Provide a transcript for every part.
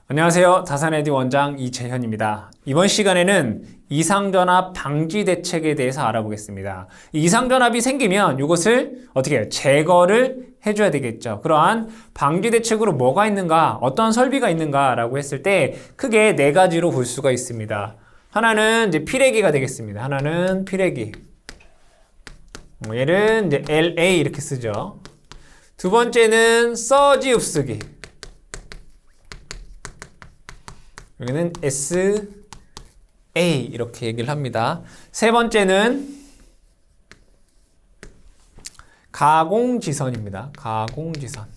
안녕하세요. 다산에디 원장 이재현입니다. 이번 시간에는 이상전압 방지 대책에 대해서 알아보겠습니다. 이상전압이 생기면 이것을 어떻게 해요? 제거를 해줘야 되겠죠. 그러한 방지 대책으로 뭐가 있는가, 어떤 설비가 있는가라고 했을 때 크게 네 가지로 볼 수가 있습니다. 하나는 이제 피레기가 되겠습니다. 하나는 피레기. 얘는 이제 LA 이렇게 쓰죠. 두 번째는 서지 흡수기. 여기는 SA 이렇게 얘기를 합니다. 세 번째는 가공지선입니다. 가공지선.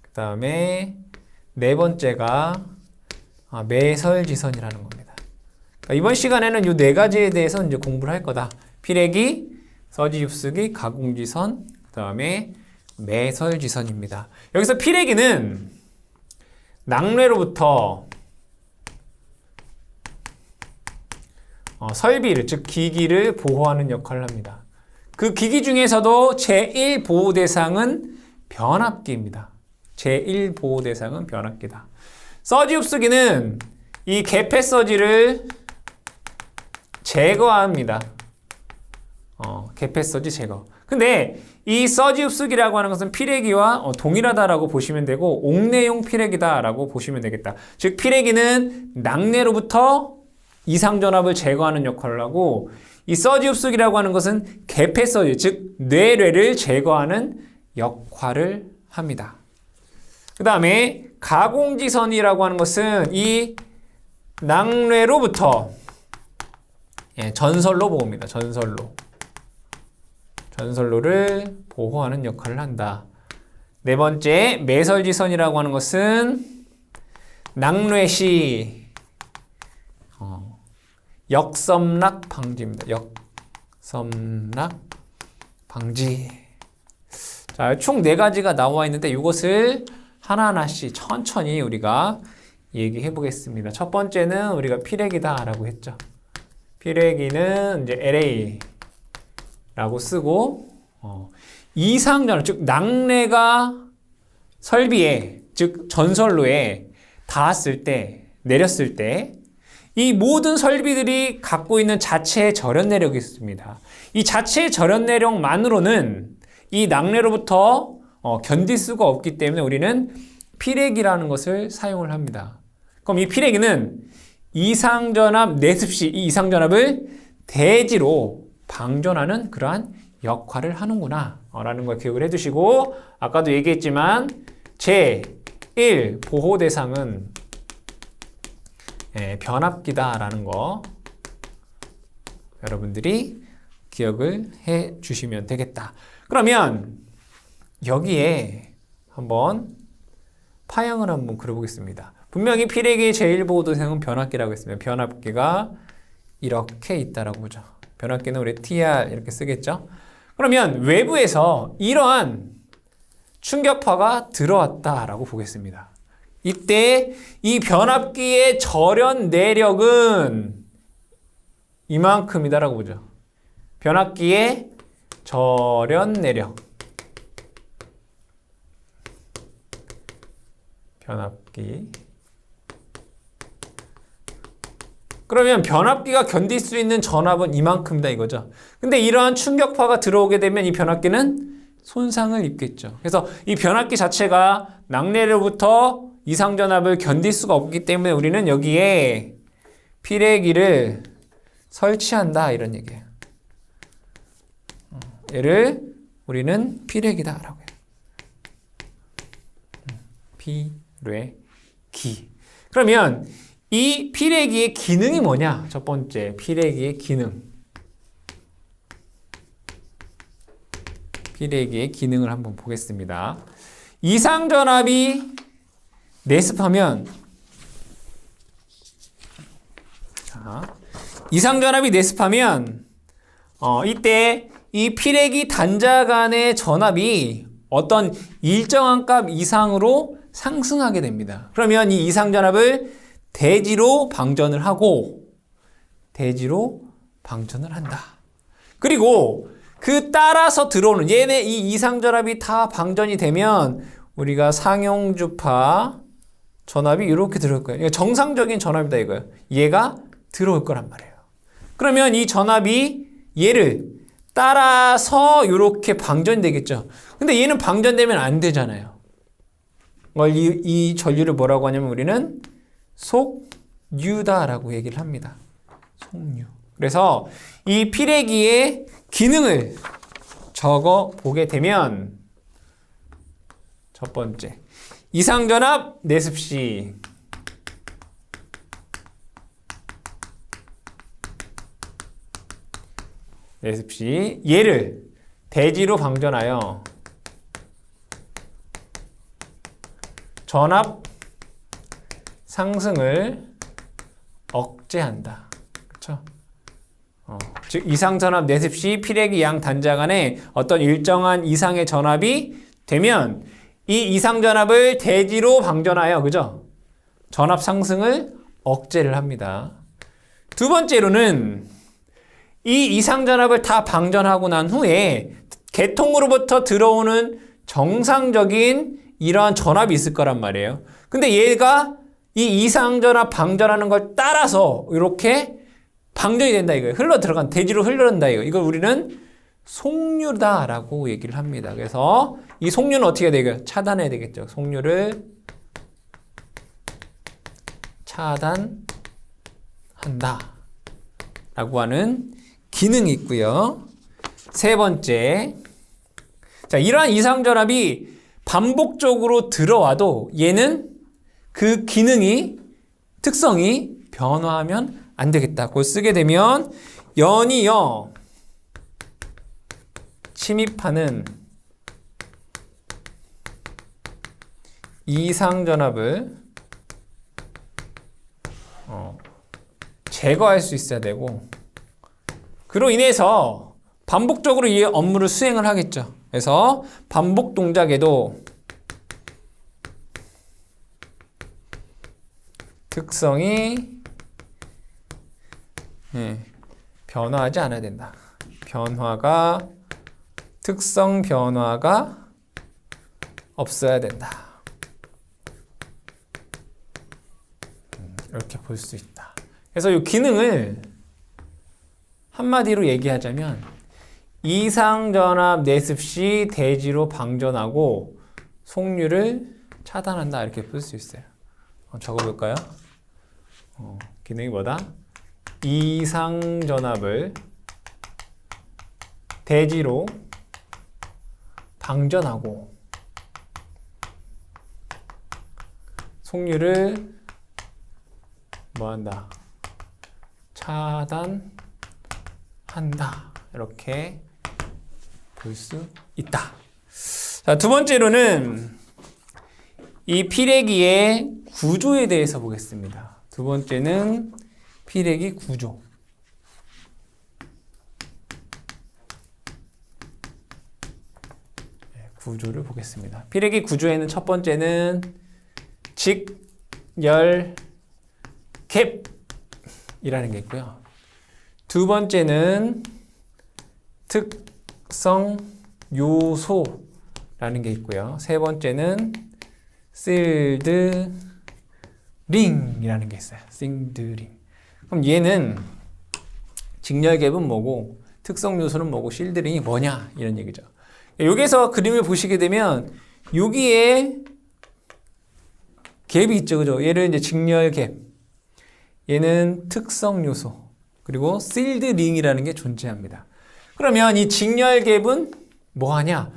그 다음에 네 번째가 매설지선이라는 겁니다. 그러니까 이번 시간에는 이 네 가지에 대해서 이제 공부를 할 거다. 피레기, 서지 흡수기, 가공지선, 그 다음에 매설지선입니다. 여기서 피레기는 낙뢰로부터 설비를, 즉 기기를 보호하는 역할을 합니다. 그 기기 중에서도 제1보호대상은 변압기입니다. 제1보호대상은 변압기다. 서지 흡수기는 이 개폐서지를 제거합니다. 개폐서지 제거. 근데 이 서지 흡수기라고 하는 것은 피레기와 동일하다라고 보시면 되고 옥내용 피레기다라고 보시면 되겠다. 즉 피레기는 낙뢰로부터 이상전압을 제거하는 역할을 하고 이 서지 흡수기라고 하는 것은 개폐서지, 즉 뇌뢰를 제거하는 역할을 합니다. 그 다음에 가공지선이라고 하는 것은 이 낙뢰로부터 전설로 보호입니다. 전설로를 보호하는 역할을 한다. 네 번째, 매설지선이라고 하는 것은 낙뢰시 역섬락 방지입니다. 역섬락 방지. 자, 총 네 가지가 나와 있는데 이것을 하나하나씩 천천히 우리가 얘기해 보겠습니다. 첫 번째는 우리가 피레기다라고 했죠. 피레기는 이제 LA라고 쓰고 이상전압, 즉 낙뢰가 설비에, 즉 전선로에 닿았을 때, 내렸을 때 이 모든 설비들이 갖고 있는 자체의 절연 내력이 있습니다. 이 자체의 절연 내력만으로는 이 낙뢰로부터 견딜 수가 없기 때문에 우리는 피레기라는 것을 사용을 합니다. 그럼 이 피레기는 이상전압 내습 시 이 이상전압을 대지로 방전하는 그러한 역할을 하는구나 라는 걸 기억을 해두시고, 아까도 얘기했지만 제1 보호대상은 변압기다 라는 거 여러분들이 기억을 해 주시면 되겠다. 그러면 여기에 한번 파형을 한번 그려보겠습니다. 분명히 피레기의 제1보호대상은 변압기라고 했습니다. 변압기가 이렇게 있다라고 보죠. 변압기는 우리 TR 이렇게 쓰겠죠. 그러면 외부에서 이러한 충격파가 들어왔다라고 보겠습니다. 이때 이 변압기의 절연 내력은 이만큼이다라고 보죠. 변압기의 절연 내력. 변압기. 그러면 변압기가 견딜 수 있는 전압은 이만큼이다 이거죠. 근데 이러한 충격파가 들어오게 되면 이 변압기는 손상을 입겠죠. 그래서 이 변압기 자체가 낙뢰로부터 이상전압을 견딜 수가 없기 때문에 우리는 여기에 피레기를 설치한다 이런 얘기예요. 얘를 우리는 피레기다라고 해요. 피레기. 그러면 이 피레기의 기능이 뭐냐? 첫 번째, 피레기의 기능. 피레기의 기능을 한번 보겠습니다. 이상전압이 내습하면, 이상전압이 내습하면, 이때 이 피레기 단자 간의 전압이 어떤 일정한 값 이상으로 상승하게 됩니다. 그러면 이 이상전압을 대지로 방전을 하고, 대지로 방전을 한다. 그리고 그 따라서 들어오는 얘네 이 이상전압이 다 방전이 되면 우리가 상용주파 전압이 이렇게 들어올 거예요. 그러니까 정상적인 전압이다 이거예요. 얘가 들어올 거란 말이에요. 그러면 이 전압이 얘를 따라서 이렇게 방전되겠죠. 근데 얘는 방전되면 안 되잖아요. 이 전류를 뭐라고 하냐면 우리는 속유다라고 얘기를 합니다. 속유. 그래서 이 피레기의 기능을 적어 보게 되면 첫 번째, 이상전압 내습시. 내습시 얘를 대지로 방전하여 전압 상승을 억제한다. 그렇죠? 즉 이상전압 내습시 피레기 양 단자 간에 어떤 일정한 이상의 전압이 되면 이 이상전압을 대지로 방전하여, 그죠? 전압 상승을 억제를 합니다. 두 번째로는 이 이상전압을 다 방전하고 난 후에 개통으로부터 들어오는 정상적인 이러한 전압이 있을 거란 말이에요. 근데 얘가 이 이상전압 방전하는 걸 따라서 이렇게 방전이 된다 이거예요. 대지로 흘러간다 이거. 이걸 우리는 속류다라고 얘기를 합니다. 그래서 이 속류는 어떻게 해야 되겠어요? 차단해야 되겠죠. 속류를 차단한다 라고 하는 기능이 있고요. 세 번째, 자, 이러한 이상전압이 반복적으로 들어와도 얘는 그 특성이 변화하면 안 되겠다. 그걸 쓰게 되면 연이어 침입하는 이상전압을 제거할 수 있어야 되고, 그로 인해서 반복적으로 이 업무를 수행을 하겠죠. 그래서 반복 동작에도 특성이 변화하지 않아야 된다. 특성 변화가 없어야 된다. 이렇게 볼 수 있다. 그래서 이 기능을 한마디로 얘기하자면 이상전압 내습시 대지로 방전하고 속류를 차단한다 이렇게 볼 수 있어요. 적어볼까요? 기능이 뭐다? 이상전압을 대지로 방전하고 속류를 뭐한다? 차단한다. 이렇게 볼 수 있다. 자, 두 번째로는 이 피레기의 구조에 대해서 보겠습니다. 두 번째는 피레기 구조. 구조를 보겠습니다. 피레기 구조에는 첫 번째는 직열 갭이라는 게 있고요. 두 번째는 특성 요소라는 게 있고요. 세 번째는 실드 링이라는 게 있어요. 실드 링. 그럼 얘는 직열 갭은 뭐고 특성 요소는 뭐고 실드 링이 뭐냐 이런 얘기죠. 여기서 그림을 보시게 되면 여기에 갭이 있죠, 그죠? 얘를 이제 직열 갭, 얘는 특성 요소, 그리고 실드 링이라는 게 존재합니다. 그러면 이 직열 갭은 뭐 하냐?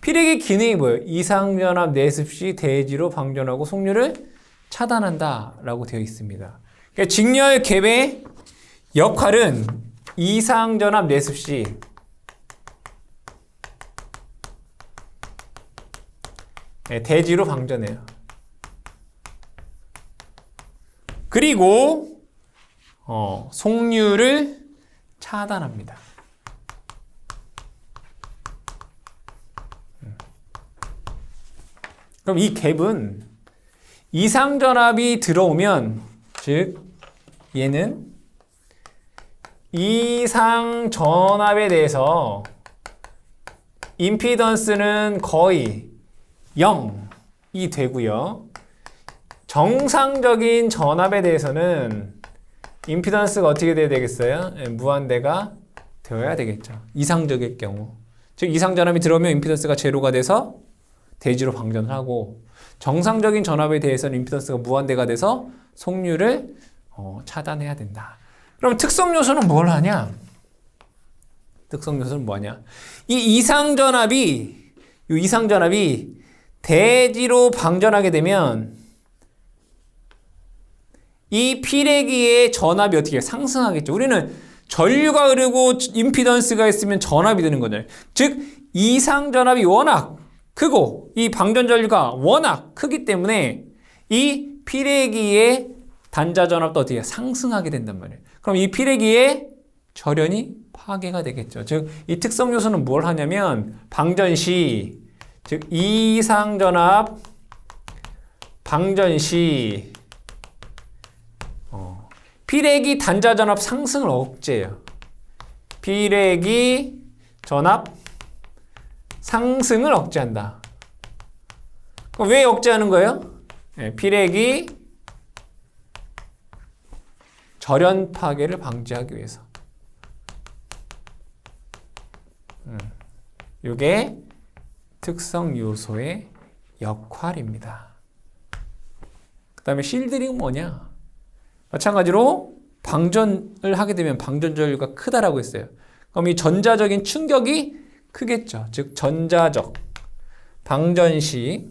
피레기 기능이 뭐예요? 이상전압 내습시 대지로 방전하고 속류를 차단한다 라고 되어 있습니다. 그러니까 직열 갭의 역할은 이상전압 내습시 대지로 방전해요. 그리고 속류를 차단합니다. 그럼 이 갭은 이상전압이 들어오면, 즉 얘는 이상전압에 대해서 임피던스는 거의 0이 되고요. 정상적인 전압에 대해서는 임피던스가 어떻게 돼야 되겠어요? 무한대가 되어야 되겠죠. 이상적일 경우. 즉 이상전압이 들어오면 임피던스가 제로가 돼서 대지로 방전을 하고, 정상적인 전압에 대해서는 임피던스가 무한대가 돼서 속류를 차단해야 된다. 그럼 특성 요소는 뭘 하냐? 특성 요소는 뭐냐? 이 이상전압이 대지로 방전하게 되면 이 피레기의 전압이 어떻게 상승하겠죠? 우리는 전류가 흐르고 임피던스가 있으면 전압이 되는 거잖아요. 즉 이상전압이 워낙 크고 이 방전 전류가 워낙 크기 때문에 이 피레기의 단자 전압도 어떻게 상승하게 된단 말이에요. 그럼 이 피레기의 절연이 파괴가 되겠죠. 즉 이 특성 요소는 뭘 하냐면 방전 시, 즉 이상전압 방전 시 피레기 단자 전압 상승을 억제해요. 피레기 전압 상승을 억제한다. 그럼 왜 억제하는 거예요? 피레기 절연 파괴를 방지하기 위해서. 이게 특성 요소의 역할입니다. 그 다음에 실드링은 뭐냐? 마찬가지로 방전을 하게 되면 방전 전류가 크다라고 했어요. 그럼 이 전자적인 충격이 크겠죠. 즉 전자적 방전 시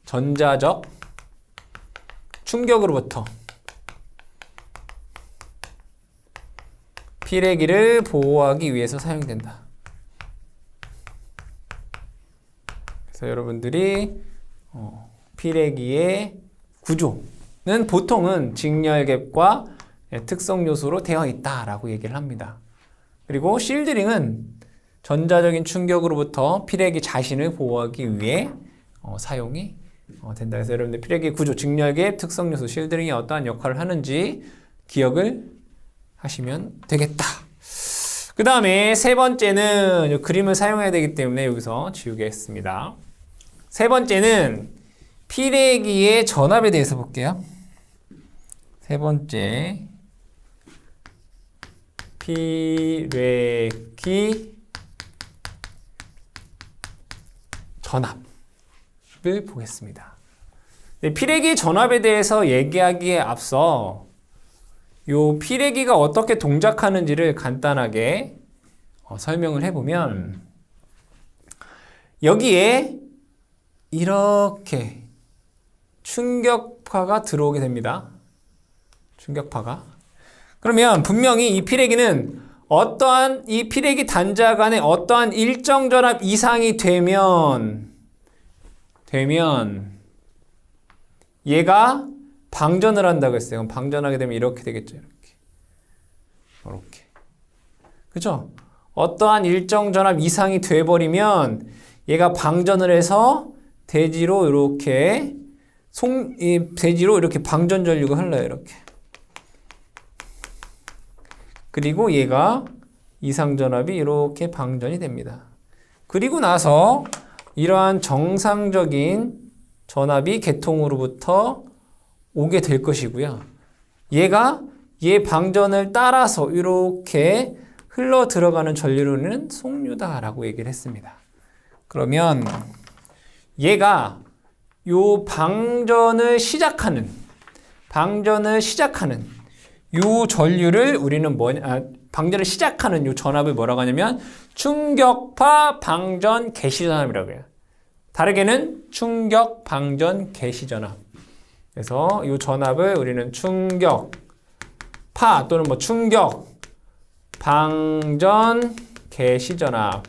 전자적 충격으로부터 피레기를 보호하기 위해서 사용된다. 그래서 여러분들이 피레기의 구조는 보통은 직렬갭과 특성 요소로 되어 있다라고 얘기를 합니다. 그리고 실드링은 전자적인 충격으로부터 피레기 자신을 보호하기 위해 사용이 된다. 그래서 여러분들 피레기 구조, 직렬갭, 특성 요소, 실드링이 어떠한 역할을 하는지 기억을 하시면 되겠다. 그 다음에 세 번째는 이 그림을 사용해야 되기 때문에 여기서 지우겠습니다. 세 번째는 피레기의 전압에 대해서 볼게요. 세 번째, 피레기 전압을 보겠습니다. 피레기 전압에 대해서 얘기하기에 앞서 요 피레기가 어떻게 동작하는지를 간단하게 설명을 해보면, 여기에 이렇게 충격파가 들어오게 됩니다. 충격파가. 그러면 분명히 이 피레기는 어떠한 이 피레기 단자 간에 어떠한 일정 전압 이상이 되면 얘가 방전을 한다고 했어요. 그럼 방전하게 되면 이렇게 되겠죠. 이렇게. 그죠? 어떠한 일정 전압 이상이 돼버리면 얘가 방전을 해서 대지로 이렇게 대지로 이렇게 방전 전류가 흘러요. 이렇게. 그리고 얘가 이상전압이 이렇게 방전이 됩니다. 그리고 나서 이러한 정상적인 전압이 계통으로부터 오게 될 것이고요. 얘가 얘 방전을 따라서 이렇게 흘러 들어가는 전류는 속류다라고 얘기를 했습니다. 그러면 얘가 요 방전을 시작하는 요 전류를 우리는 방전을 시작하는 요 전압을 뭐라고 하냐면 충격파 방전 개시전압이라고 해요. 다르게는 충격 방전 개시전압. 그래서 이 전압을 우리는 충격파 또는 충격 방전 개시전압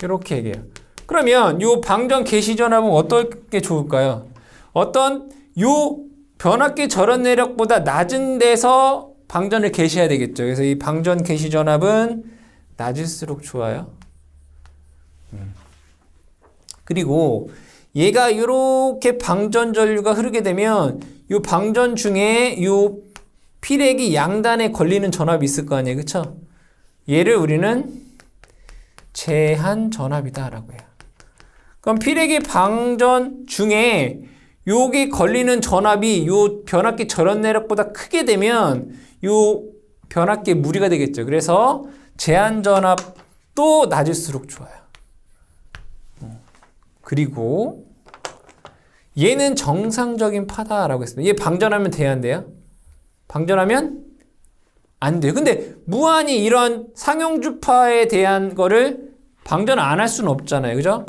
이렇게 얘기해요. 그러면 이 방전 개시전압은 어떻게 좋을까요? 어떤 요 변압기 절연 내력보다 낮은 데서 방전을 개시해야 되겠죠. 그래서 이 방전 개시전압은 낮을수록 좋아요. 그리고 얘가 이렇게 방전 전류가 흐르게 되면 이 방전 중에 이 피레기 양단에 걸리는 전압이 있을 거 아니에요. 그쵸? 얘를 우리는 제한 전압이다라고 해요. 그럼 피레기 방전 중에 여기 걸리는 전압이 요 변압기 전원 내력보다 크게 되면 요 변압기에 무리가 되겠죠. 그래서 제한 전압도 낮을수록 좋아요. 그리고 얘는 정상적인 파다라고 했습니다. 얘 방전하면 돼야 안 돼요? 방전하면 안 돼요. 근데 무한히 이런 상용주파에 대한 거를 방전 안 할 수는 없잖아요. 그죠?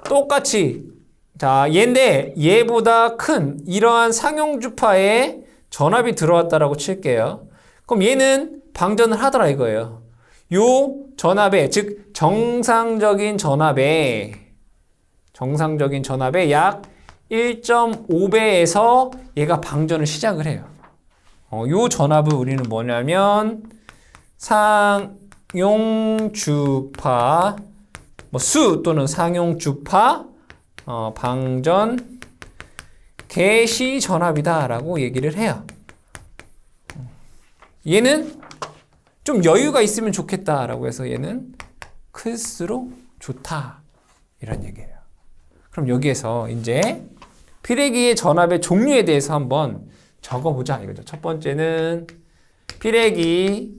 똑같이 자 얘인데 얘보다 큰 이러한 상용주파에 전압이 들어왔다라고 칠게요. 그럼 얘는 방전을 하더라 이거예요. 요 전압에 즉 정상적인 전압에 약 1.5배에서 얘가 방전을 시작을 해요. 요 전압을 우리는 뭐냐면 상용주파 수 또는 상용주파 방전 개시 전압이다라고 얘기를 해요. 얘는 좀 여유가 있으면 좋겠다라고 해서 얘는 클수록 좋다 이런 얘기예요. 그럼 여기에서 이제 피레기의 전압의 종류에 대해서 한번 적어보자 이거죠. 첫 번째는 피레기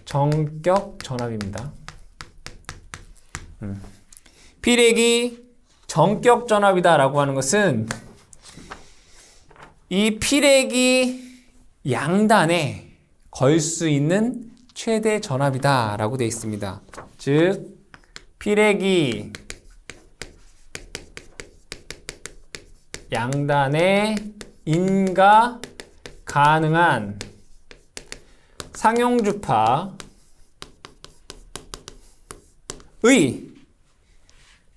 정격 전압입니다. 피레기 정격 전압이다라고 하는 것은 이 피레기 양단에 걸 수 있는 최대 전압이다라고 되어 있습니다. 즉 피레기 양단에 인가 가능한 상용주파의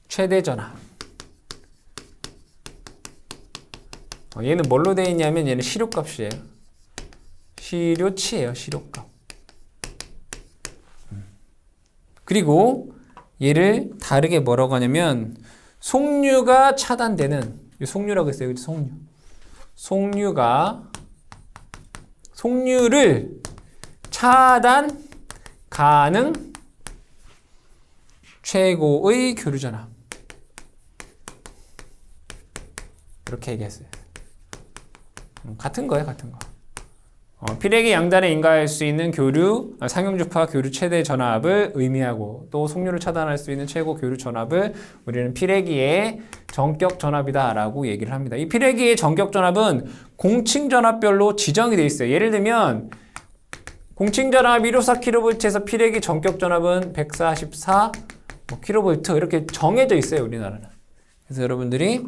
최대 전압. 얘는 뭘로 되어 있냐면 얘는 시료값이에요. 시료치예요. 시료값. 그리고 얘를 다르게 뭐라고 하냐면 속류가 차단되는 속류라고 했어요. 그치? 속류. 속류를 차단 가능 최고의 교류 전압. 이렇게 얘기했어요. 같은 거예요, 같은 거. 피레기 양단에 인가할 수 있는 상용주파 교류 최대 전압을 의미하고 또 속류를 차단할 수 있는 최고 교류 전압을 우리는 피레기의 정격 전압이다라고 얘기를 합니다. 이 피레기의 정격 전압은 공칭 전압별로 지정이 되어 있어요. 예를 들면 공칭 전압 154kV에서 피레기 정격 전압은 144 kV 이렇게 정해져 있어요, 우리나라는. 그래서 여러분들이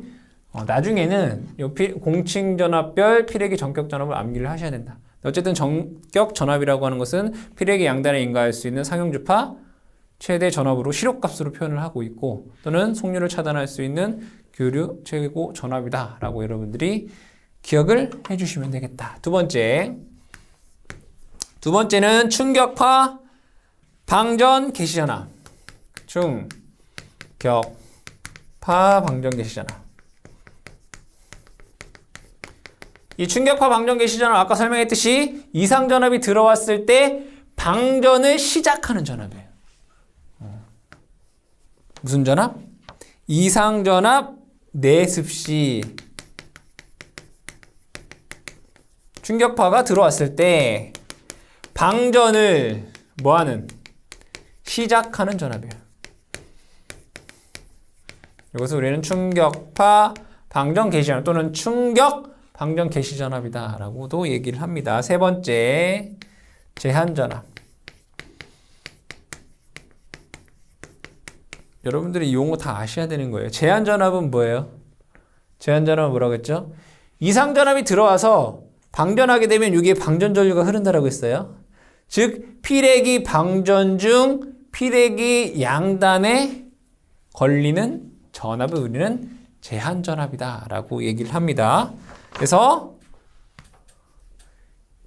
나중에는 공칭 전압별 피레기 정격 전압을 암기를 하셔야 된다. 어쨌든 정격 전압이라고 하는 것은 피레기 양단에 인가할 수 있는 상용주파 최대 전압으로 시료값으로 표현을 하고 있고 또는 속류를 차단할 수 있는 교류 최고 전압이다 라고 여러분들이 기억을 해주시면 되겠다. 두 번째는 충격파 방전 개시전압. 충격파 방전 개시전압. 이 충격파 방전 개시전압 아까 설명했듯이 이상 전압이 들어왔을 때 방전을 시작하는 전압이에요. 무슨 전압? 이상 전압 내습시 충격파가 들어왔을 때 방전을 뭐하는? 시작하는 전압이에요. 이것을 우리는 충격파 방전 개시전압 또는 충격 방전 개시전압이다 라고도 얘기를 합니다. 세 번째, 제한전압. 여러분들이 이 용어 다 아셔야 되는 거예요. 제한전압은 뭐예요? 제한전압은 뭐라고 했죠? 이상전압이 들어와서 방전하게 되면 여기에 방전전류가 흐른다라고 했어요. 즉 피레기 방전 중 피레기 양단에 걸리는 전압을 우리는 제한전압이다 라고 얘기를 합니다. 그래서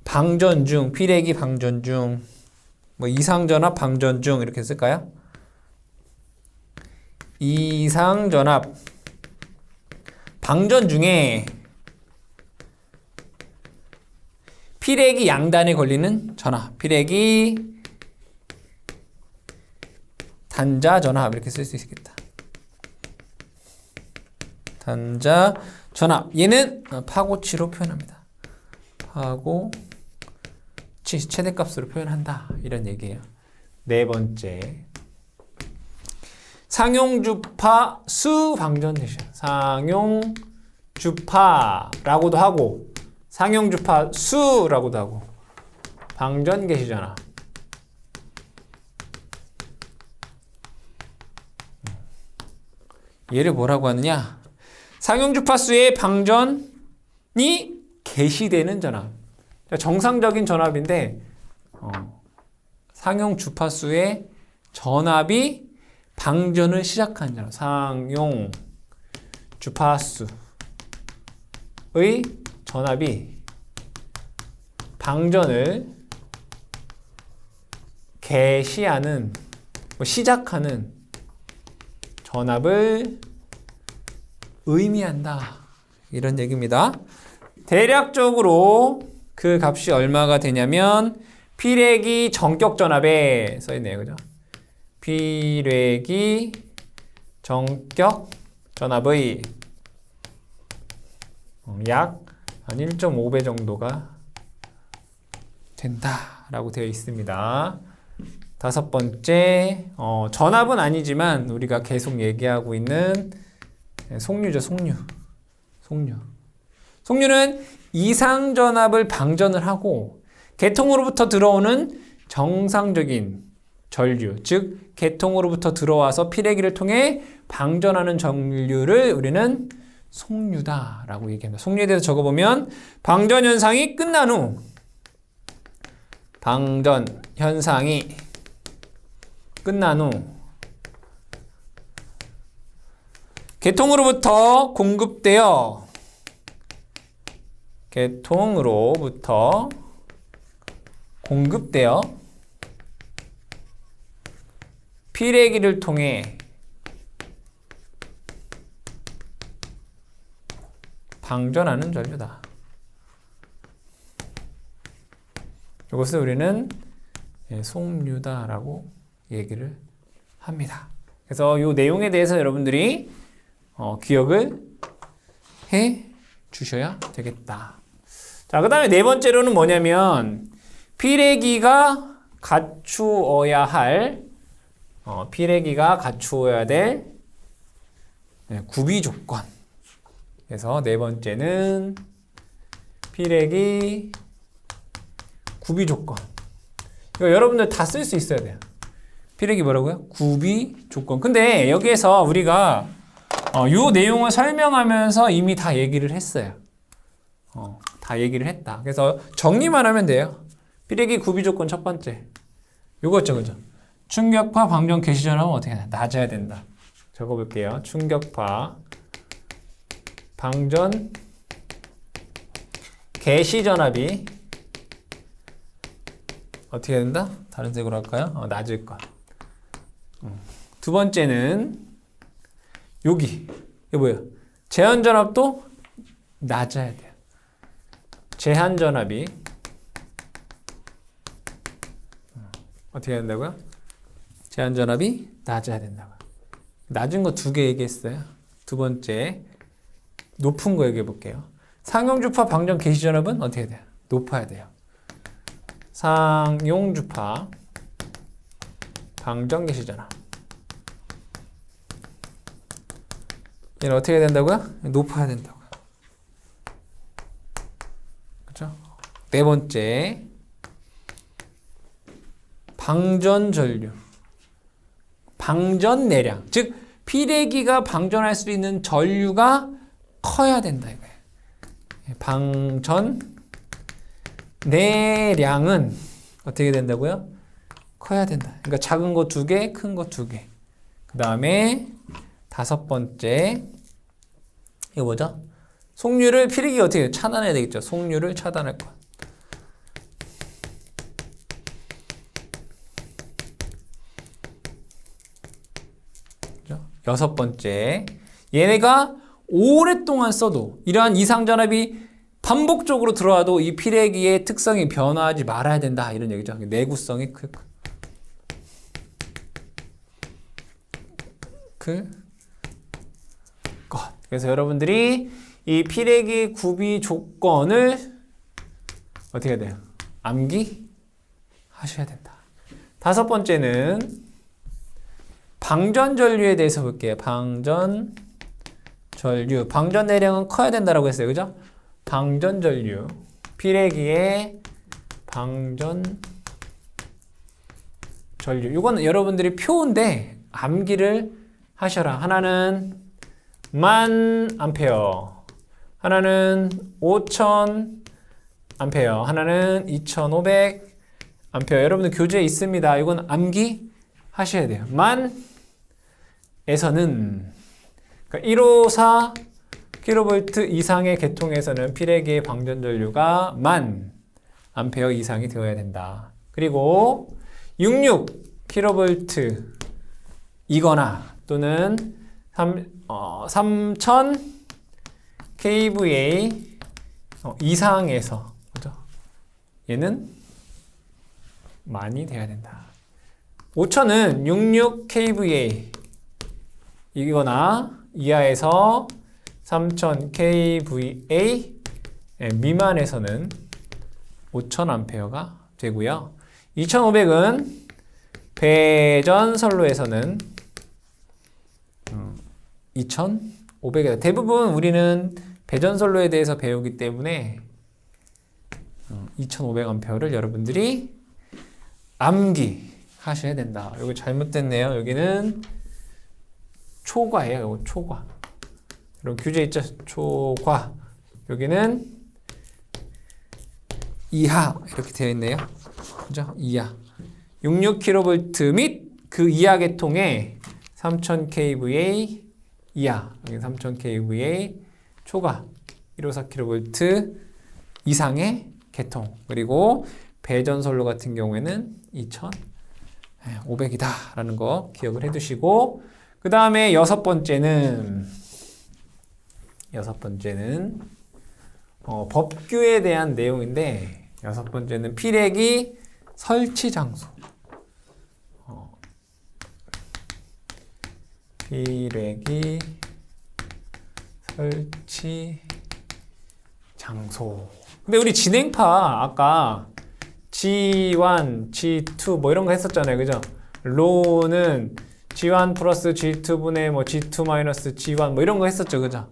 방전 중, 피레기 방전 중, 이상전압 방전 중 이렇게 쓸까요? 이상전압 방전 중에 피레기 양단에 걸리는 전압, 피레기 단자 전압 이렇게 쓸 수 있겠다. 단자 전압. 얘는 파고치로 표현합니다. 파고치 최대값으로 표현한다. 이런 얘기예요. 네 번째. 상용주파 수 방전 대시전. 상용주파라고도 하고 상용주파 수라고도 하고 방전 개시전압. 얘를 뭐라고 하느냐? 상용주파수의 방전이 개시되는 전압. 정상적인 전압인데 상용주파수의 전압이 방전을 시작한 전압. 상용주파수의 전압이 방전을 개시하는, 시작하는 전압을 의미한다. 이런 얘기입니다. 대략적으로 그 값이 얼마가 되냐면 피레기 전격 전압에 써 있네요. 그죠? 피레기 전격 전압의 약 한 1.5배 정도가 된다라고 되어 있습니다. 다섯 번째, 전압은 아니지만 우리가 계속 얘기하고 있는 속류죠, 속류. 속류는 이상 전압을 방전을 하고 개통으로부터 들어오는 정상적인 전류, 즉 개통으로부터 들어와서 피레기를 통해 방전하는 전류를 우리는 속류다라고 얘기합니다. 속류에 대해서 적어보면 방전 현상이 끝난 후 개통으로부터 공급되어 피레기를 통해 방전하는 전류다. 이것을 우리는 속류다라고 얘기를 합니다. 그래서 이 내용에 대해서 여러분들이 기억을 해 주셔야 되겠다. 자, 그 다음에 네 번째로는 뭐냐면 피레기가 갖추어야 될 구비 조건. 그래서 네 번째는 피레기 구비 조건. 이거 여러분들 다 쓸 수 있어야 돼요. 피레기 뭐라고요? 구비 조건. 근데 여기에서 우리가 요 내용을 설명하면서 이미 다 얘기를 했어요. 다 얘기를 했다. 그래서 정리만 하면 돼요. 피레기 구비 조건 첫 번째. 요거죠, 그죠? 충격파 방전 개시 전압은 어떻게 하냐? 낮아야 된다. 적어볼게요. 충격파 방전 개시 전압이 어떻게 해야 된다? 다른 색으로 할까요? 낮을 것. 두 번째는 여기. 이게 뭐예요? 제한 전압도 낮아야 돼요. 제한 전압이 어떻게 해야 된다고요? 제한 전압이 낮아야 된다고요. 낮은 거 두 개 얘기했어요. 두 번째, 높은 거 얘기해 볼게요. 상용주파 방전 개시 전압은 어떻게 해야 돼요? 높아야 돼요. 상용주파 방전 개시 전압. 얘는 어떻게 해야 된다고요? 높아야 된다고요. 그렇죠? 네 번째, 방전 전류. 방전 내량. 즉 피레기가 방전할 수 있는 전류가 커야 된다 이거예요. 방전 내량은 어떻게 된다고요? 커야 된다. 그러니까 작은 거 2개, 큰 거 2개. 그 다음에 다섯 번째, 이거 뭐죠? 속류를 피레기가 어떻게 해요? 차단해야 되겠죠. 속류를 차단할 것. 여섯 번째, 얘네가 오랫동안 써도 이러한 이상전압이 반복적으로 들어와도 이 피레기의 특성이 변화하지 말아야 된다 이런 얘기죠. 내구성이 크고. 것. 그래서 여러분들이 이 피레기 구비 조건을 어떻게 해야 돼요? 암기하셔야 된다. 다섯 번째는 방전전류에 대해서 볼게요. 방전전류. 방전내량은 커야 된다라고 했어요. 그죠? 방전전류. 피레기의 방전전류. 이거는 여러분들이 표인데 암기를 하셔라. 하나는 1000A, 하나는 5000A, 하나는 2500A. 여러분들 교재에 있습니다. 이건 암기하셔야 돼요. 만에서는 그러니까 154 kV 이상의 계통에서는 피레기의 방전전류가 1000A 이상이 되어야 된다. 그리고 66 kV 이거나 또는 3000 kVA 이상에서 그죠? 얘는 많이 돼야 된다. 5000은 66 kVA 이거나 이하에서 3000 kVA 미만에서는 5000A가 되고요. 2500은 배전선로에서는 2500이다. 대부분 우리는 배전선로에 대해서 배우기 때문에 2500A를 여러분들이 암기하셔야 된다. 여기 잘못됐네요. 여기는 초과예요. 이거 초과. 여러분 교재 있죠? 초과. 여기는 이하 이렇게 되어 있네요. 그죠? 이하. 66kV 및 그 이하 계통에 3000kVA 이하, 여기 3000kVA 초과 154kV 이상의 계통. 그리고 배전선로 같은 경우에는 2500이다 라는 거 기억을 해 두시고, 그 다음에 여섯 번째는 법규에 대한 내용인데, 여섯 번째는 피레기 설치 장소. 피레기 설치 장소. 근데 우리 진행파 아까 G1, G2 뭐 이런 거 했었잖아요. 그죠? 로는 G1 플러스 G2분의 뭐 G2 마이너스 G1 뭐 이런 거 했었죠. 그죠?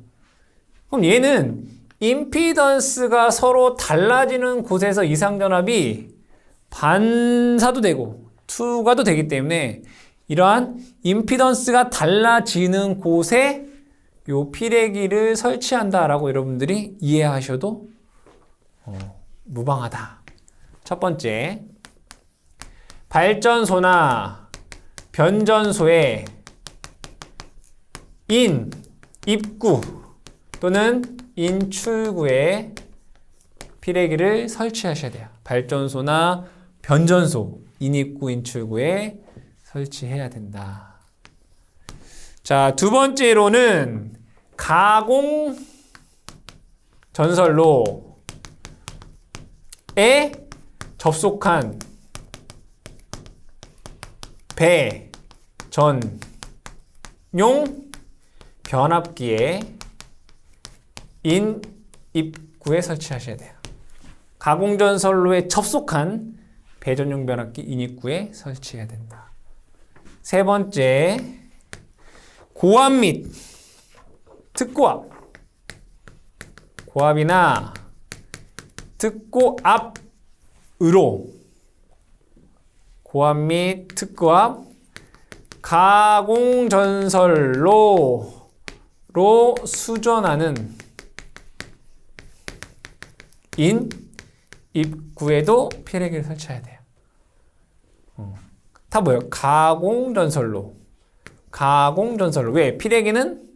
그럼 얘는 임피던스가 서로 달라지는 곳에서 이상전압이 반사도 되고 투과도 되기 때문에 이러한 임피던스가 달라지는 곳에 요 피레기를 설치한다라고 여러분들이 이해하셔도 무방하다. 첫 번째, 발전소나 변전소에 입구 또는 인출구에 피레기를 설치하셔야 돼요. 발전소나 변전소, 인입구, 인출구에 설치해야 된다. 자, 두 번째로는 가공 전선로에 접속한 배전용 변압기에 인입구에 설치하셔야 돼요. 가공전선로에 접속한 배전용 변압기 인입구에 설치해야 된다. 세 번째, 고압 및 특고압, 고압이나 특고압으로, 고압 및 특고압 가공전선로로 수전하는 인입구에도 피레기를 설치해야 돼요. 다 뭐예요? 가공전선로. 왜? 피레기는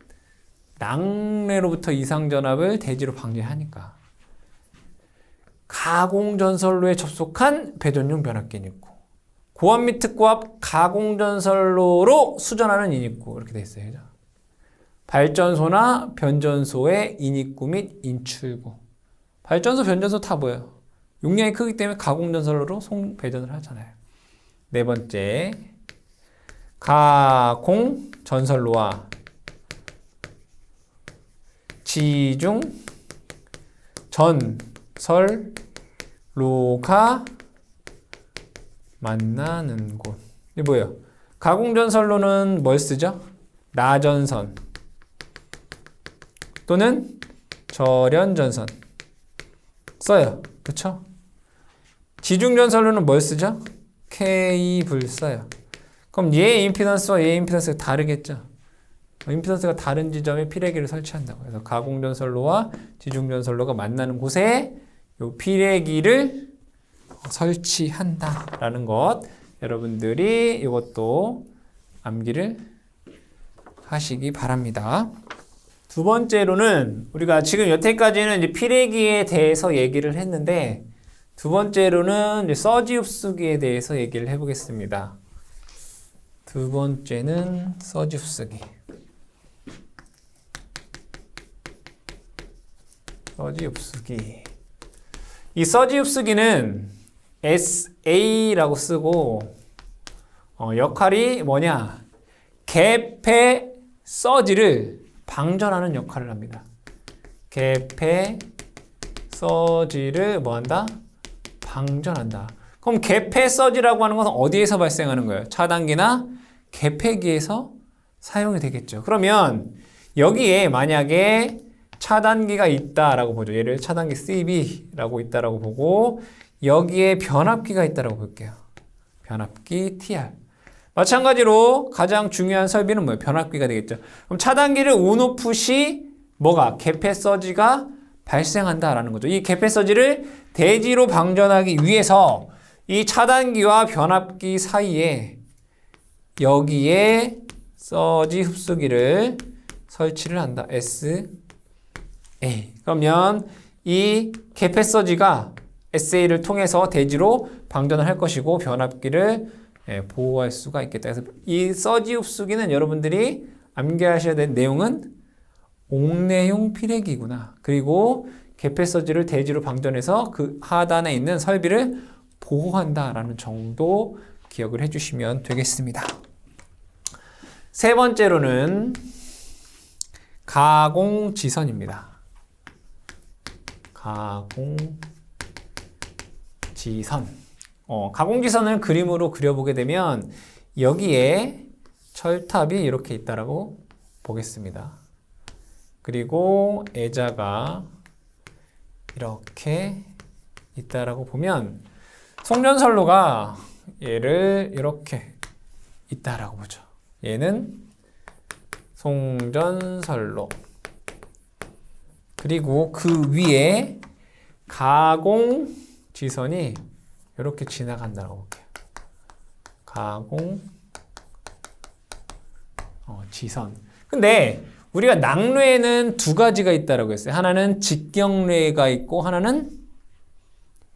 낙뢰로부터 이상전압을 대지로 방지하니까. 가공전선로에 접속한 배전용 변압기 인입구. 고압 및 특고압 가공전선로로 수전하는 인입구. 이렇게 되어 있어요. 발전소나 변전소의 인입구 및 인출구. 발전소, 변전소 다 뭐예요? 용량이 크기 때문에 가공전선로로 배전을 하잖아요. 네 번째, 가공 전선로와 지중 전설로가 만나는 곳. 이게 뭐예요? 가공 전선로는 뭘 쓰죠? 나전선 또는 절연전선 써요. 그쵸? 지중전선로는 뭘 쓰죠? 케이블 써요. 그럼 얘 임피던스와 얘 임피던스가 다르겠죠? 임피던스가 다른 지점에 피레기를 설치한다고. 그래서 가공전선로와 지중전선로가 만나는 곳에 요 피레기를 설치한다라는 것. 여러분들이 이것도 암기를 하시기 바랍니다. 두 번째로는 우리가 지금 여태까지는 이제 피레기에 대해서 얘기를 했는데 두 번째로는 이제 서지 흡수기에 대해서 얘기를 해보겠습니다. 두 번째는 서지 흡수기. 서지 흡수기. 이 서지 흡수기는 SA라고 쓰고 역할이 뭐냐? 개폐 서지를 방전하는 역할을 합니다. 개폐 서지를 뭐한다? 방전한다. 그럼 개폐 서지라고 하는 것은 어디에서 발생하는 거예요? 차단기나 개폐기에서 사용이 되겠죠. 그러면 여기에 만약에 차단기가 있다라고 보죠. 예를 들어 차단기 CB라고 있다라고 보고 여기에 변압기가 있다라고 볼게요. 변압기 TR. 마찬가지로 가장 중요한 설비는 뭐예요? 변압기가 되겠죠. 그럼 차단기를 온오프 시 뭐가? 개폐 서지가 발생한다라는 거죠. 이 개폐 서지를 대지로 방전하기 위해서 이 차단기와 변압기 사이에 여기에 서지 흡수기를 설치를 한다. SA. 그러면 이 개폐 서지가 SA를 통해서 대지로 방전을 할 것이고 변압기를 보호할 수가 있겠다. 그래서 이 서지 흡수기는 여러분들이 암기하셔야 될 내용은 옥내용 피레기구나. 그리고 개폐 서지를 대지로 방전해서 그 하단에 있는 설비를 보호한다라는 정도 기억을 해주시면 되겠습니다. 세 번째로는 가공지선입니다. 가공지선. 가공지선을 그림으로 그려보게 되면 여기에 철탑이 이렇게 있다라고 보겠습니다. 그리고 애자가 이렇게 있다라고 보면 송전선로가 얘를 이렇게 있다라고 보죠. 얘는 송전선로. 그리고 그 위에 가공지선이 이렇게 지나간다고 볼게요. 지선. 근데 우리가 낙뢰에는 두 가지가 있다라고 했어요. 하나는 직경뢰가 있고 하나는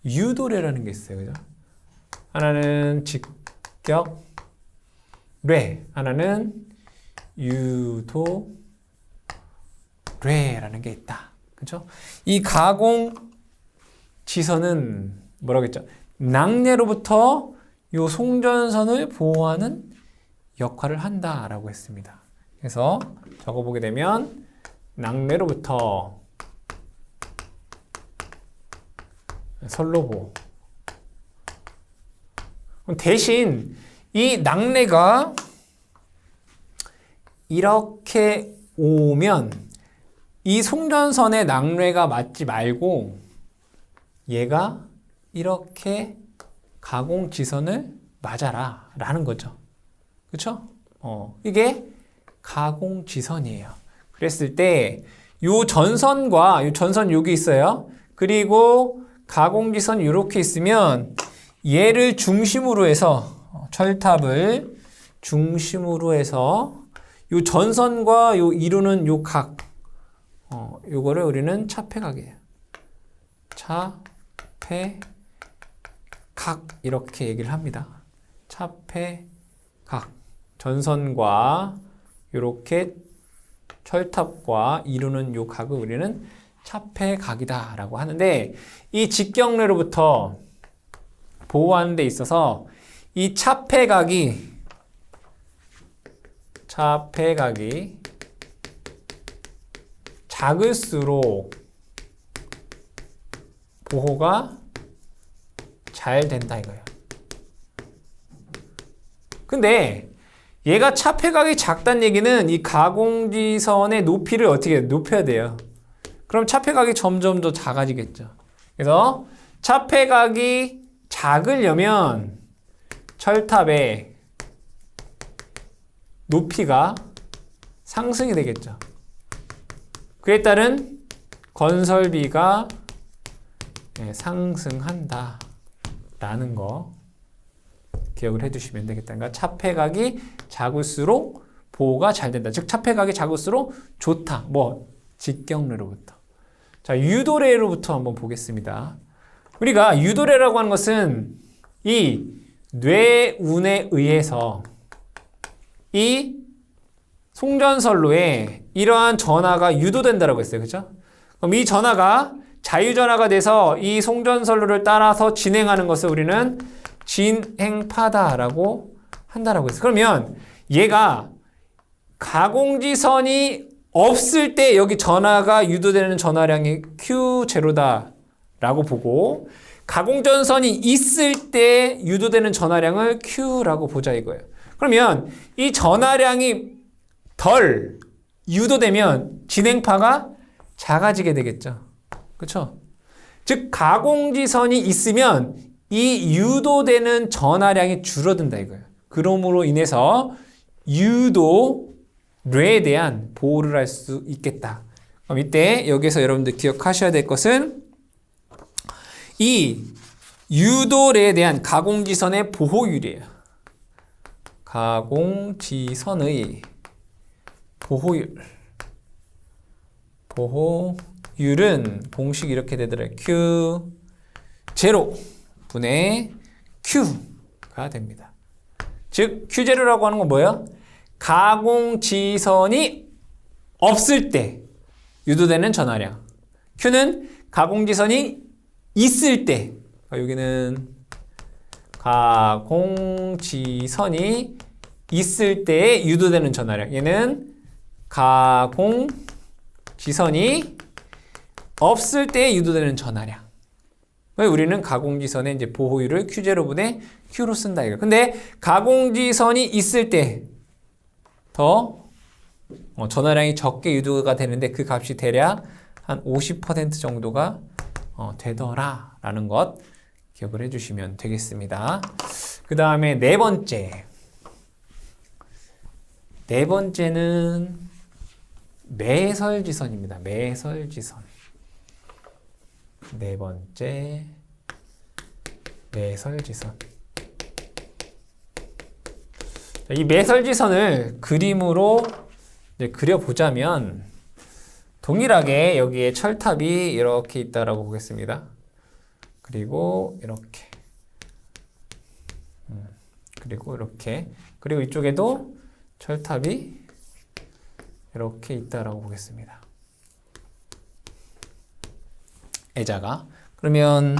유도뢰라는 게 있어요. 그죠? 하나는 직격뢰, 하나는 유도뢰라는 게 있다. 그죠? 이 가공지선은 뭐라고 했죠? 낙뢰로부터 요 송전선을 보호하는 역할을 한다라고 했습니다. 그래서 적어보게 되면 낙뢰로부터 선로보. 대신 이 낙뢰가 이렇게 오면 이 송전선의 낙뢰가 맞지 말고 얘가 이렇게 가공지선을 맞아라 라는 거죠. 그쵸? 이게 가공지선이에요. 그랬을 때 요 전선과 요 전선 여기 있어요. 그리고 가공지선 이렇게 있으면 얘를 중심으로 해서 철탑을 중심으로 해서 요 전선과 요 이루는 요 각 요거를 우리는 차폐각이에요. 차폐각 이렇게 얘기를 합니다. 차폐각 전선과 이렇게 철탑과 이루는 요 각을 우리는 차폐각이다 라고 하는데 이 직경뢰로부터 보호하는 데 있어서 이 차폐각이 차폐각이 작을수록 보호가 잘 된다 이거예요. 근데 얘가 차폐각이 작다는 얘기는 이 가공지선의 높이를 어떻게 높여야 돼요? 그럼 차폐각이 점점 더 작아지겠죠. 그래서 차폐각이 작으려면 철탑의 높이가 상승이 되겠죠. 그에 따른 건설비가 상승한다 라는 거 기억을 해두시면 되겠다. 그러니까 차폐각이 작을수록 보호가 잘 된다. 즉 차폐각이 작을수록 좋다. 뭐 직경례로부터. 자, 유도례로부터 한번 보겠습니다. 우리가 유도례라고 하는 것은 이 뇌운에 의해서 이 송전선로에 이러한 전하가 유도된다라고 했어요. 그죠? 그럼 이 전하가 자유전하가 돼서 이 송전선로를 따라서 진행하는 것을 우리는 진행파다라고 한다라고 했어요. 그러면 얘가 가공지선이 없을 때 여기 전하가 유도되는 전하량이 Q0다라고 보고 가공전선이 있을 때 유도되는 전하량을 Q라고 보자 이거예요. 그러면 이 전하량이 덜 유도되면 진행파가 작아지게 되겠죠. 그렇죠? 즉 가공지선이 있으면 이 유도되는 전하량이 줄어든다 이거예요. 그러므로 인해서 유도례에 대한 보호를 할 수 있겠다. 그럼 이때 여기서 여러분들 기억하셔야 될 것은 이 유도례에 대한 가공지선의 보호율이에요. 가공지선의 보호율은 공식이 이렇게 되더라고요. Q0 분의 Q가 됩니다. 즉 Q0라고 하는 건 뭐예요? 가공지선이 없을 때 유도되는 전하량. Q는 가공지선이 있을 때, 여기는 가공지선이 있을 때에 유도되는 전하량. 얘는 가공지선이 없을 때에 유도되는 전하량. 우리는 가공지선의 이제 보호율을 Q0분의 Q로 쓴다 이거. 근데 가공지선이 있을 때 더 전하량이 적게 유도가 되는데 그 값이 대략 한 50% 정도가 되더라라는 것 기억을 해주시면 되겠습니다. 그 다음에 네 번째는 매설지선입니다. 매설지선. 네 번째 매설지선. 이 매설지선을 그림으로 이제 그려보자면 동일하게 여기에 철탑이 이렇게 있다라고 보겠습니다. 그리고 이렇게 그리고 이렇게 그리고 이쪽에도 철탑이 이렇게 있다라고 보겠습니다. 애자가 그러면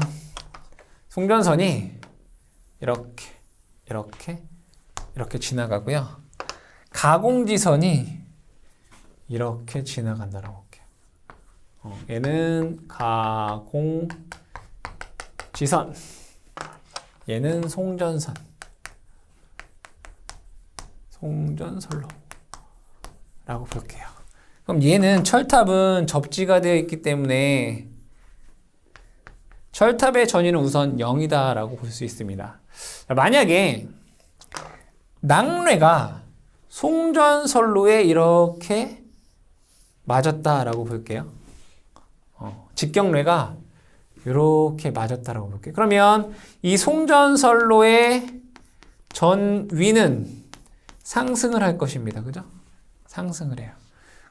송전선이 이렇게 지나가고요. 가공지선이 이렇게 지나간다라고 볼게요. 얘는 가공지선, 얘는 송전선로라고 볼게요. 그럼 얘는 철탑은 접지가 되어 있기 때문에 철탑의 전위는 우선 0이다라고 볼 수 있습니다. 만약에 낙뢰가 송전선로에 이렇게 맞았다라고 볼게요. 직경뢰가 이렇게 맞았다라고 볼게요. 그러면 이 송전선로의 전위는 상승을 할 것입니다. 그죠? 상승을 해요.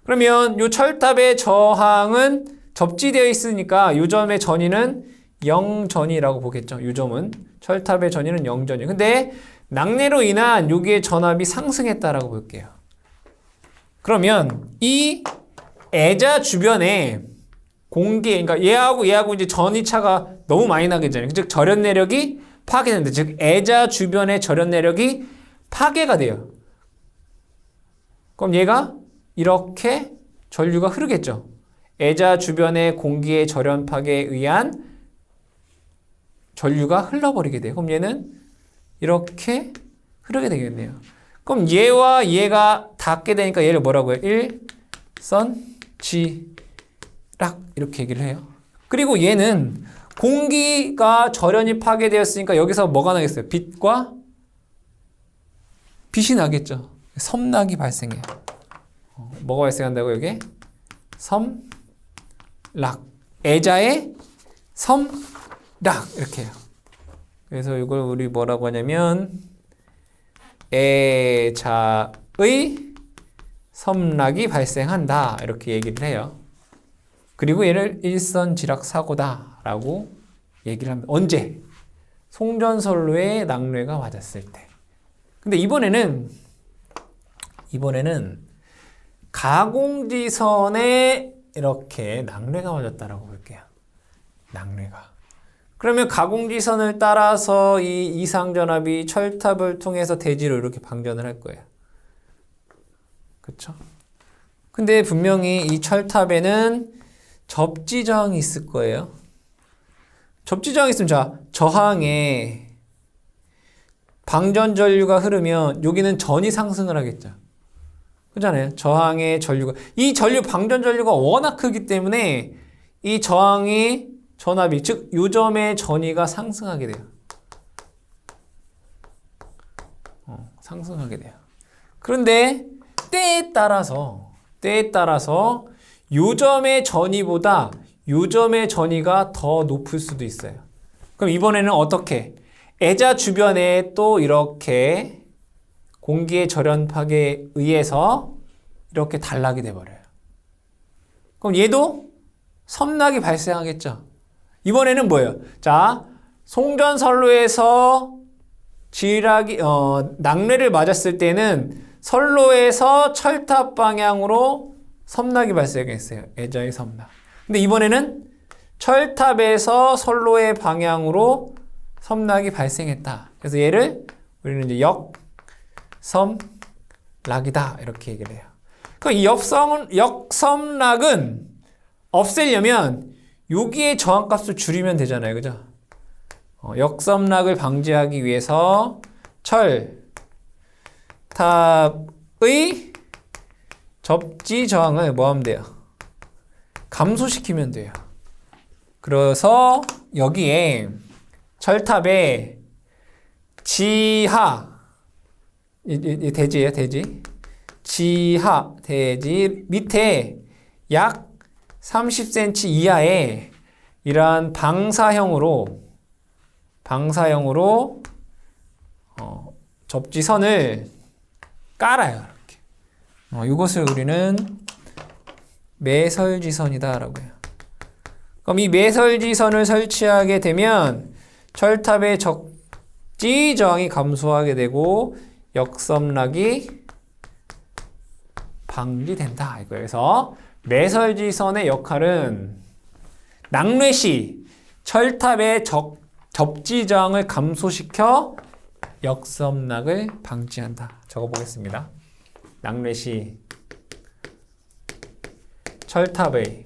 그러면 이 철탑의 저항은 접지되어 있으니까 이 점의 전위는 0전이라고 보겠죠. 이 점은 철탑의 전위는 0전이에요. 근데 낙뢰로 인한 여기의 전압이 상승했다라고 볼게요. 그러면 이 애자 주변에 공기, 그러니까 얘하고 이제 전위차가 너무 많이 나게 되잖아요. 즉 절연 내력이 파괴된다. 즉 애자 주변의 절연 내력이 파괴가 돼요. 그럼 얘가 이렇게 전류가 흐르겠죠. 애자 주변의 공기의 절연파괴에 의한 전류가 흘러버리게 돼요. 그럼 얘는 이렇게 흐르게 되겠네요. 그럼 얘와 얘가 닿게 되니까 얘를 뭐라고 해요? 일선지락 이렇게 얘기를 해요. 그리고 얘는 공기가 절연이 파괴되었으니까 여기서 뭐가 나겠어요? 빛과 빛이 나겠죠. 섬락이 발생해요. 뭐가 발생한다고 여기? 섬락. 애자의 섬락 이렇게 해요. 그래서 이걸 우리 뭐라고 하냐면 애자의 섬락이 발생한다 이렇게 얘기를 해요. 그리고 얘를 일선지락 사고다 라고 얘기를 합니다. 언제? 송전선로에 낙뢰가 맞았을 때. 근데 이번에는 가공지선에 이렇게 낙뢰가 맞았다라고 볼게요. 낙뢰가. 그러면 가공지선을 따라서 이 이상전압이 철탑을 통해서 대지로 이렇게 방전을 할 거예요. 그렇죠? 근데 분명히 이 철탑에는 접지저항이 있을 거예요. 접지저항이 있으면 자, 저항에 방전 전류가 흐르면 여기는 전이 상승을 하겠죠. 그렇잖아요. 저항의 전류가 이 전류 방전 전류가 워낙 크기 때문에 이 저항의 전압이 즉 요점의 전위가 상승하게 돼요. 상승하게 돼요. 그런데 때에 따라서 요점의 전위보다 요점의 전위가 더 높을 수도 있어요. 그럼 이번에는 어떻게? 애자 주변에 또 이렇게 공기의 절연파괴에 의해서 이렇게 단락이 돼버려요. 그럼 얘도 섬락이 발생하겠죠. 이번에는 뭐예요? 자, 송전선로에서 낙뢰를 맞았을 때는 선로에서 철탑 방향으로 섬락이 발생했어요. 애자의 섬락. 근데 이번에는 철탑에서 선로의 방향으로 섬락이 발생했다. 그래서 얘를 우리는 이제 역섬락이다 이렇게 얘기를 해요. 그럼 이 역섬락은 없애려면 여기에 저항값을 줄이면 되잖아요. 그죠? 역섬락을 방지하기 위해서 철탑의 접지 저항을 뭐 하면 돼요? 감소시키면 돼요. 그래서 여기에 철탑에 지하 이 대지예요, 대지. 지하 대지 밑에 약 30cm 이하의 이러한 방사형으로 접지선을 깔아요. 이렇게. 이것을 우리는 매설지선이다라고 해요. 그럼 이 매설지선을 설치하게 되면 철탑의 접지 저항이 감소하게 되고 역섬락이 방지된다. 그래서 매설지선의 역할은 낙뢰 시 철탑의 접지 저항을 감소시켜 역섬락을 방지한다. 적어보겠습니다. 낙뢰 시 철탑의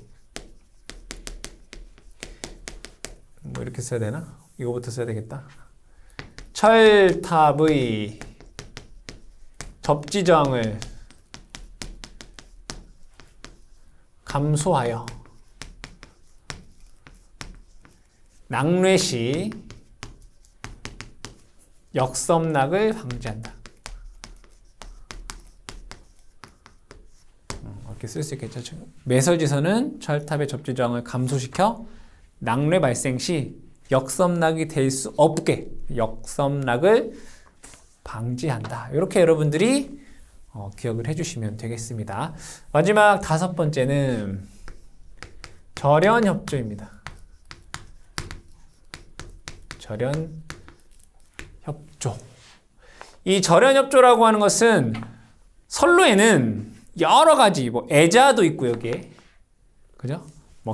뭐 이렇게 써야 되나? 이거부터 써야 되겠다. 철탑의 접지 저항을 감소하여 낙뢰 시 역섬락을 방지한다. 이렇게 쓸 수 있겠죠. 매설지선은 철탑의 접지 저항을 감소시켜 낙뢰 발생 시 역섬락이 될 수 없게 역섬락을 방지한다. 이렇게 여러분들이 기억을 해주시면 되겠습니다. 마지막 5번째는 절연협조입니다. 절연협조. 이 절연협조라고 하는 것은 선로에는 여러 가지 애자도 있고 여기에 그죠?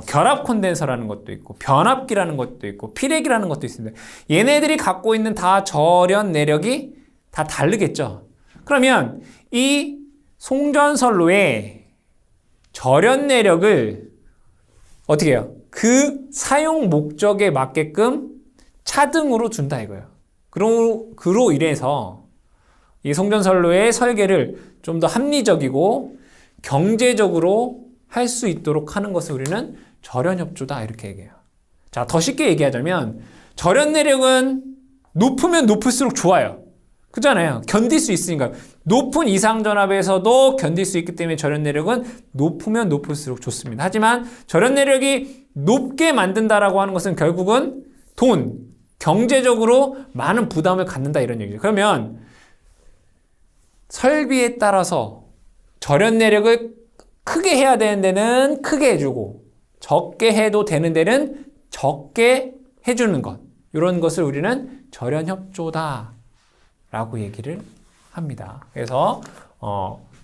결합 콘덴서라는 것도 있고 변압기라는 것도 있고 피레기라는 것도 있습니다. 얘네들이 갖고 있는 다 절연 내력이 다 다르겠죠. 그러면 이 송전선로에 절연 내력을 어떻게 해요? 그 사용 목적에 맞게끔 차등으로 준다 이거예요. 그로 인해서 이 송전선로의 설계를 좀 더 합리적이고 경제적으로 할 수 있도록 하는 것을 우리는 절연협조다 이렇게 얘기해요. 자, 더 쉽게 얘기하자면 절연 내력은 높으면 높을수록 좋아요. 그잖아요. 견딜 수 있으니까. 높은 이상전압에서도 견딜 수 있기 때문에 절연 내력은 높으면 높을수록 좋습니다. 하지만 절연 내력이 높게 만든다라고 하는 것은 결국은 돈, 경제적으로 많은 부담을 갖는다 이런 얘기죠. 그러면 설비에 따라서 절연 내력을 크게 해야 되는 데는 크게 해주고 적게 해도 되는 데는 적게 해주는 것. 이런 것을 우리는 절연협조다 라고 얘기를 합니다. 그래서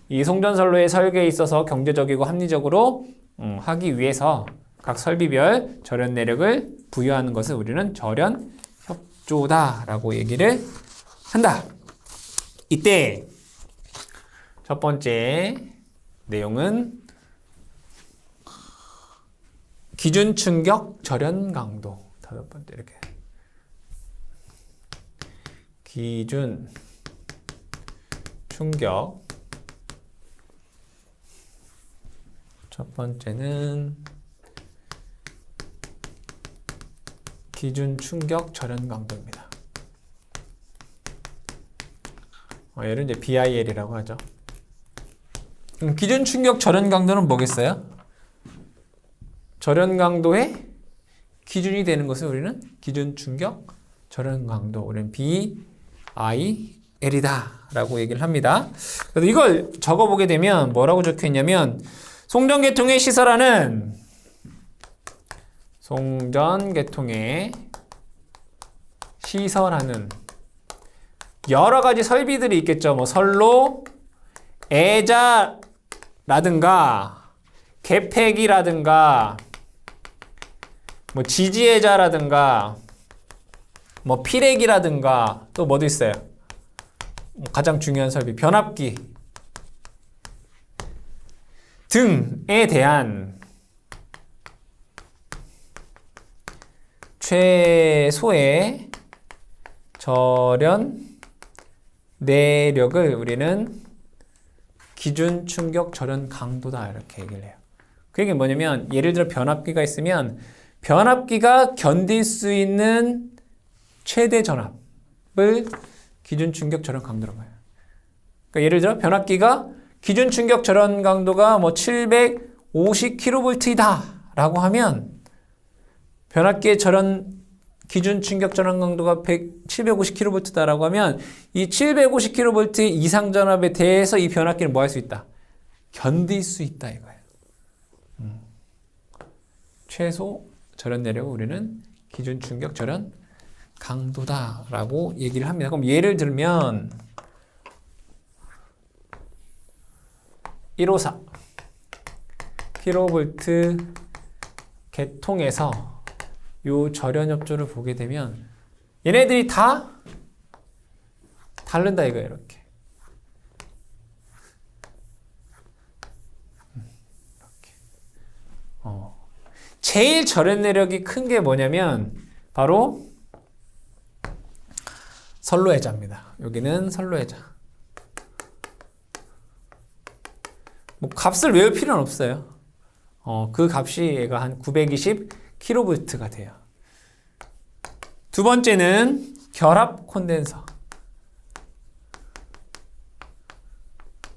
이 송전선로의 설계에 있어서 경제적이고 합리적으로 하기 위해서 각 설비별 절연 내력을 부여하는 것을 우리는 절연협조다 라고 얘기를 한다. 이때 첫 번째 내용은 기준 충격 절연 강도. 다섯 번째 이렇게 기준 충격. 첫 번째는 기준 충격 절연 강도입니다. 얘를 이제 BIL이라고 하죠. 기준 충격 절연 강도는 뭐겠어요? 절연 강도의 기준이 되는 것을 우리는 기준 충격 절연 강도, 우리는 BIL이다 라고 얘기를 합니다. 그래서 이걸 적어보게 되면 뭐라고 적혀 있냐면 송전계통에 시설하는 여러 가지 설비들이 있겠죠. 뭐 선로, 애자라든가 개폐기라든가 뭐 지지애자라든가 뭐 피레기라든가 또 뭐도 있어요. 가장 중요한 설비 변압기 등에 대한 최소의 절연 내력을 우리는 기준 충격 절연 강도다 이렇게 얘기를 해요. 그 얘기는 뭐냐면 예를 들어 변압기가 있으면 변압기가 견딜 수 있는 최대 전압을 기준 충격 절연 강도라고 해요. 그러니까 예를 들어 변압기가 기준 충격 절연 강도가 뭐 750kV이다 라고 하면 변압기의 기준 충격 절연 강도가 750kV 라고 하면 이 750kV 이상 전압에 대해서 이 변압기는 뭐 할 수 있다? 견딜 수 있다 이거예요. 최소 절연 내력을 우리는 기준 충격 절연 강도다 라고 얘기를 합니다. 그럼 예를 들면 154 kV 계통에서 요 절연협조를 보게 되면 얘네들이 다 다른다 이거예요. 이렇게 제일 절연 내력이 큰 게 뭐냐면 바로 선로애자입니다. 여기는 선로애자. 뭐 값을 외울 필요는 없어요. 그 값이 얘가 한 920kV가 돼요. 두 번째는 결합 콘덴서.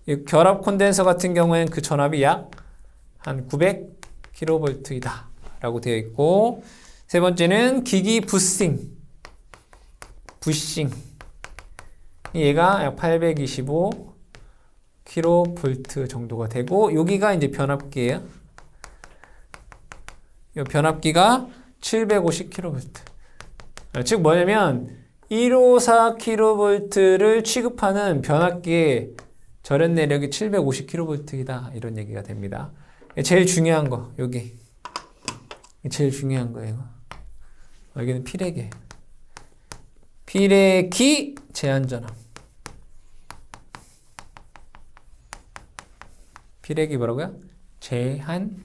이 결합 콘덴서 같은 경우에는 그 전압이 약 한 900kV이다 라고 되어 있고, 세 번째는 기기 부싱. 얘가 약 825kV 정도가 되고, 여기가 이제 변압기예요. 이 변압기가 750kV. 즉 뭐냐면 154kV를 취급하는 변압기의 절연 내력이 750kV이다 이런 얘기가 됩니다. 제일 중요한 거 여기 제일 중요한 거예요. 여기는 피레기. 피레기 제한 전압. 피레기 뭐라고요? 제한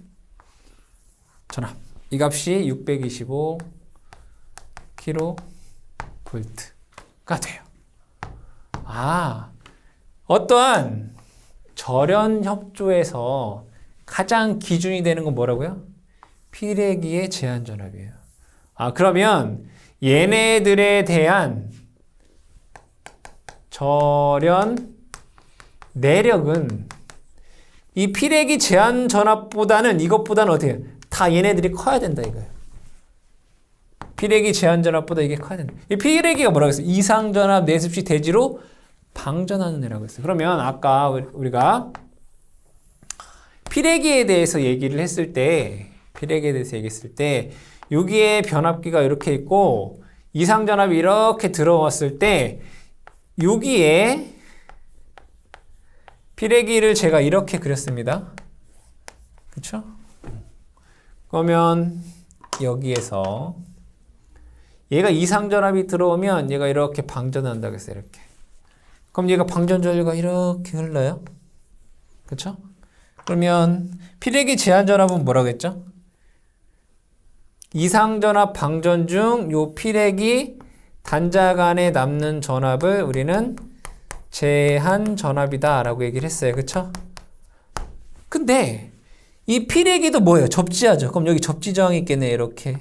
전압. 이 값이 625 kV가 돼요. 어떠한 절연 협조에서 가장 기준이 되는 건 뭐라고요? 피레기의 제한 전압이에요. 그러면 얘네들에 대한 절연 내력은 이 피레기 제한 전압보다는 이것보다는 어떻게 해요? 다 얘네들이 커야 된다 이거예요. 피레기 제한 전압보다 이게 커야 된다. 이 피레기가 뭐라고 했어요? 이상 전압 내습시 대지로 방전하는 애라고 했어요. 그러면 아까 우리가 피레기에 대해서 얘기를 했을 때 여기에 변압기가 이렇게 있고 이상 전압이 이렇게 들어왔을 때 여기에 피레기를 제가 이렇게 그렸습니다. 그렇죠? 그러면 여기에서 얘가 이상전압이 들어오면 얘가 이렇게 방전한다고 했어요. 이렇게. 그럼 얘가 방전 전류가 이렇게 흘러요. 그렇죠? 그러면 피레기 제한 전압은 뭐라고 했죠? 이상전압 방전 중 요 피레기 단자간 안에 남는 전압을 우리는 제한 전압이다 라고 얘기를 했어요. 그쵸? 근데 이 피레기도 뭐예요? 접지하죠. 그럼 여기 접지 저항이 있겠네. 이렇게.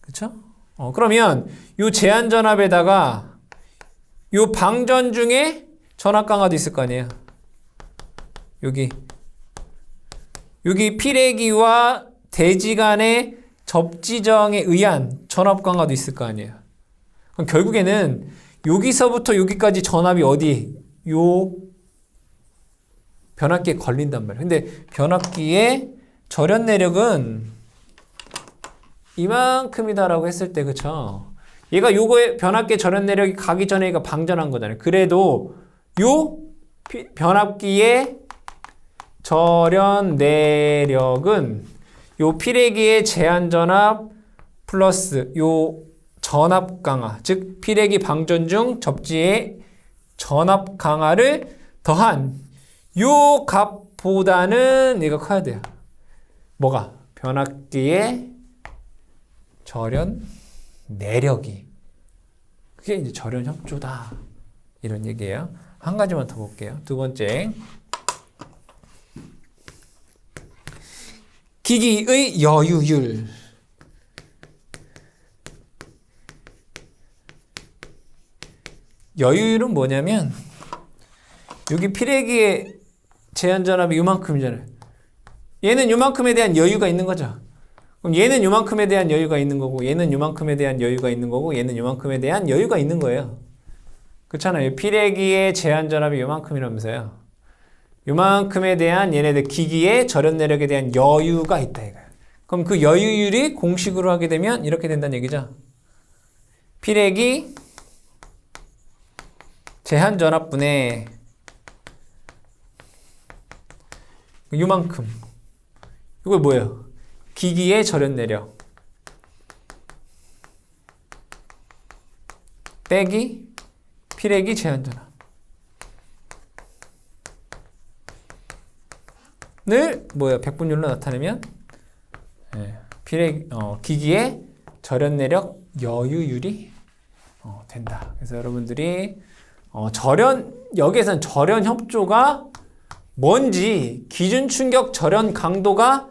그쵸? 그러면 요 제한 전압에다가 요 방전 중에 전압 강화도 있을 거 아니에요. 여기 피레기와 대지 간의 접지 저항에 의한 전압 강화도 있을 거 아니에요. 그럼 결국에는 여기서부터 여기까지 전압이 어디? 요 변압기에 걸린단 말이에요. 근데 변압기의 절연 내력은 이만큼이다라고 했을 때, 그쵸? 얘가 요거에 변압기의 절연 내력이 가기 전에 얘가 방전한 거잖아요. 그래도 요 변압기의 절연 내력은 요 피레기의 제한 전압 플러스 요 전압 강화, 즉 피레기 방전 중 접지의 전압 강화를 더한 요 값보다는 얘가 커야 돼요. 뭐가? 변압기의 절연 내력이. 그게 이제 절연 협조다. 이런 얘기예요. 한 가지만 더 볼게요. 두 번째. 기기의 여유율. 여유율은 뭐냐면 여기 피레기의 제한 전압이 요만큼이잖아요. 얘는 요만큼에 대한 여유가 있는 거죠. 그럼 얘는 요만큼에 대한 여유가 있는 거고 얘는 요만큼에 대한 여유가 있는 거고 얘는 요만큼에 대한 여유가 있는 거예요. 그렇잖아요. 피레기의 제한 전압이 요만큼이라면서요. 요만큼에 대한 얘네들 기기의 절연 내력에 대한 여유가 있다 이거예요. 그럼 그 여유율이 공식으로 하게 되면 이렇게 된다는 얘기죠. 피레기 제한 전압분의 요만큼. 이거 뭐예요? 기기의 절연 내력 빼기 피레기 제한 전압. 를 뭐예요? 백분율로 나타내면 기기의 절연 내력 여유율이 된다. 그래서 여러분들이 여기에서는 절연 협조가 뭔지, 기준 충격 절연 강도가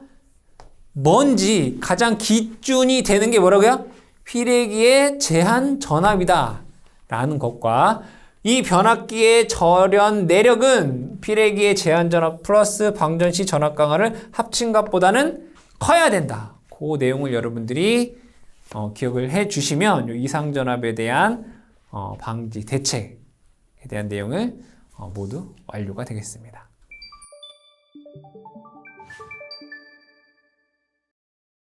뭔지 가장 기준이 되는 게 뭐라고요? 피레기의 제한 전압이다 라는 것과 이 변압기의 절연 내력은 피레기의 제한 전압 플러스 방전 시 전압 강화를 합친 값보다는 커야 된다. 그 내용을 여러분들이 기억을 해 주시면 이상 전압에 대한 방지 대책에 대한 내용을 모두 완료가 되겠습니다.